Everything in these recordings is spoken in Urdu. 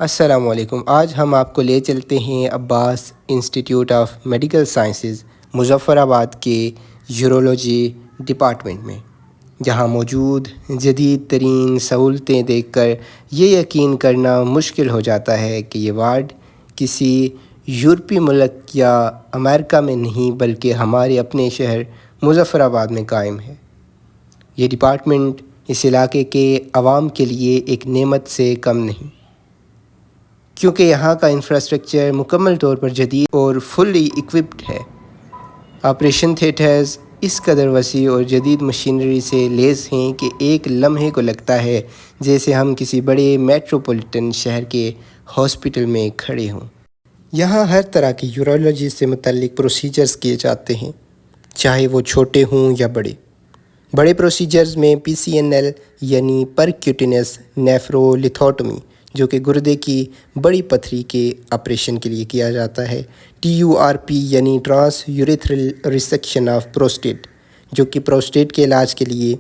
السلام علیکم۔ آج ہم آپ کو لے چلتے ہیں Abbas institute of medical sciences Muzaffarabad کے یورولوجی ڈپارٹمنٹ میں، جہاں موجود جدید ترین سہولتیں دیکھ کر یہ یقین کرنا مشکل ہو جاتا ہے کہ یہ وارڈ کسی یورپی ملک یا امریکہ میں نہیں بلکہ ہمارے اپنے شہر مظفر آباد میں قائم ہے۔ یہ ڈپارٹمنٹ اس علاقے کے عوام کے لیے ایک نعمت سے کم نہیں، کیونکہ یہاں کا انفراسٹرکچر مکمل طور پر جدید اور فلی ایکوپڈ ہے۔ آپریشن تھیٹرز اس قدر وسیع اور جدید مشینری سے لیس ہیں کہ ایک لمحے کو لگتا ہے جیسے ہم کسی بڑے میٹروپولیٹن شہر کے ہاسپٹل میں کھڑے ہوں۔ یہاں ہر طرح کی یورولوجی سے متعلق پروسیجرز کیے جاتے ہیں، چاہے وہ چھوٹے ہوں یا بڑے۔ بڑے پروسیجرز میں PCNL یعنی پرکیوٹینس نیفرولیتھوٹومی، جو کہ گردے کی بڑی پتھری کے آپریشن کے لیے کیا جاتا ہے، TURP یعنی ٹرانس یوریتھرل ریسیکشن آف پروسٹیٹ، جو کہ پروسٹیٹ کے علاج کے لیے،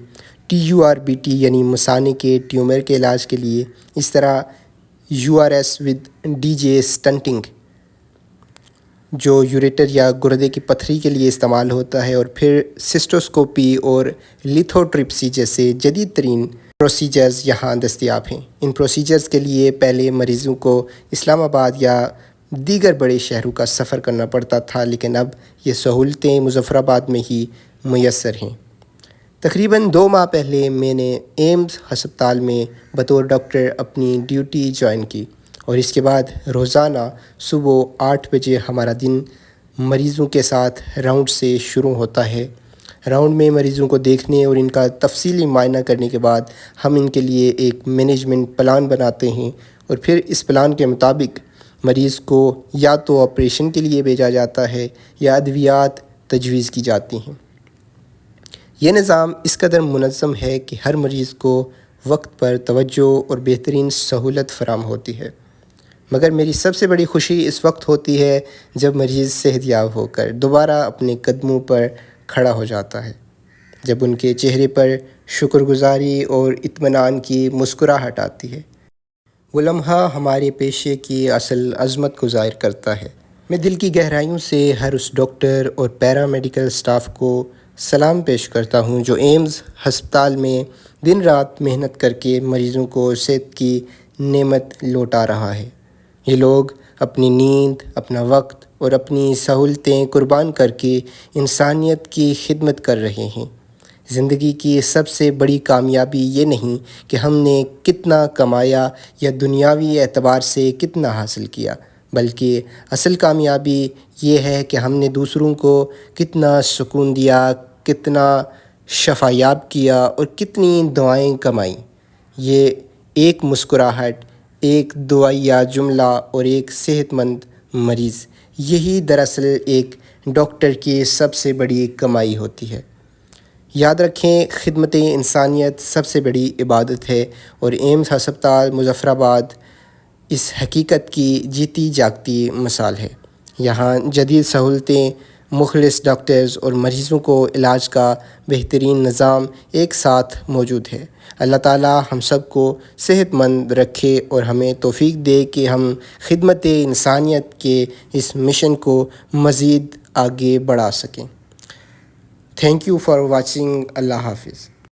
TURBT یعنی مثانے کے ٹیومر کے علاج کے لیے، اس طرح URS ود DJ سٹنٹنگ جو یوریٹر یا گردے کی پتھری کے لیے استعمال ہوتا ہے، اور پھر سسٹوسکوپی اور لیتھوٹرپسی جیسے جدید ترین پروسیجرز یہاں دستیاب ہیں۔ ان پروسیجرز کے لیے پہلے مریضوں کو اسلام آباد یا دیگر بڑے شہروں کا سفر کرنا پڑتا تھا، لیکن اب یہ سہولتیں مظفر آباد میں ہی میسر ہیں۔ تقریباً 2 ماہ پہلے میں نے ایمز ہسپتال میں بطور ڈاکٹر اپنی ڈیوٹی جوائن کی، اور اس کے بعد روزانہ صبح 8 بجے ہمارا دن مریضوں کے ساتھ راؤنڈ سے شروع ہوتا ہے۔ راؤنڈ میں مریضوں کو دیکھنے اور ان کا تفصیلی معائنہ کرنے کے بعد ہم ان کے لیے ایک مینجمنٹ پلان بناتے ہیں، اور پھر اس پلان کے مطابق مریض کو یا تو آپریشن کے لیے بھیجا جاتا ہے یا ادویات تجویز کی جاتی ہیں۔ یہ نظام اس قدر منظم ہے کہ ہر مریض کو وقت پر توجہ اور بہترین سہولت فراہم ہوتی ہے، مگر میری سب سے بڑی خوشی اس وقت ہوتی ہے جب مریض صحت یاب ہو کر دوبارہ اپنے قدموں پر کھڑا ہو جاتا ہے، جب ان کے چہرے پر شکر گزاری اور اطمینان کی مسکراہٹ آتی ہے۔ وہ لمحہ ہمارے پیشے کی اصل عظمت کو ظاہر کرتا ہے۔ میں دل کی گہرائیوں سے ہر اس ڈاکٹر اور پیرامیڈیکل سٹاف کو سلام پیش کرتا ہوں جو ایمز ہسپتال میں دن رات محنت کر کے مریضوں کو صحت کی نعمت لوٹا رہا ہے۔ یہ لوگ اپنی نیند، اپنا وقت اور اپنی سہولتیں قربان کر کے انسانیت کی خدمت کر رہے ہیں۔ زندگی کی سب سے بڑی کامیابی یہ نہیں کہ ہم نے کتنا کمایا یا دنیاوی اعتبار سے کتنا حاصل کیا، بلکہ اصل کامیابی یہ ہے کہ ہم نے دوسروں کو کتنا سکون دیا، کتنا شفا یاب کیا اور کتنی دعائیں کمائیں۔ یہ ایک مسکراہٹ، ایک دعائیہ جملہ اور ایک صحت مند مریض، یہی دراصل ایک ڈاکٹر کی سب سے بڑی کمائی ہوتی ہے۔ یاد رکھیں، خدمت انسانیت سب سے بڑی عبادت ہے، اور ایمز ہسپتال مظفر آباد اس حقیقت کی جیتی جاگتی مثال ہے۔ یہاں جدید سہولتیں، مخلص ڈاکٹرز اور مریضوں کو علاج کا بہترین نظام ایک ساتھ موجود ہے۔ اللہ تعالیٰ ہم سب کو صحت مند رکھے اور ہمیں توفیق دے کہ ہم خدمت انسانیت کے اس مشن کو مزید آگے بڑھا سکیں۔ Thank you for watching. اللہ حافظ۔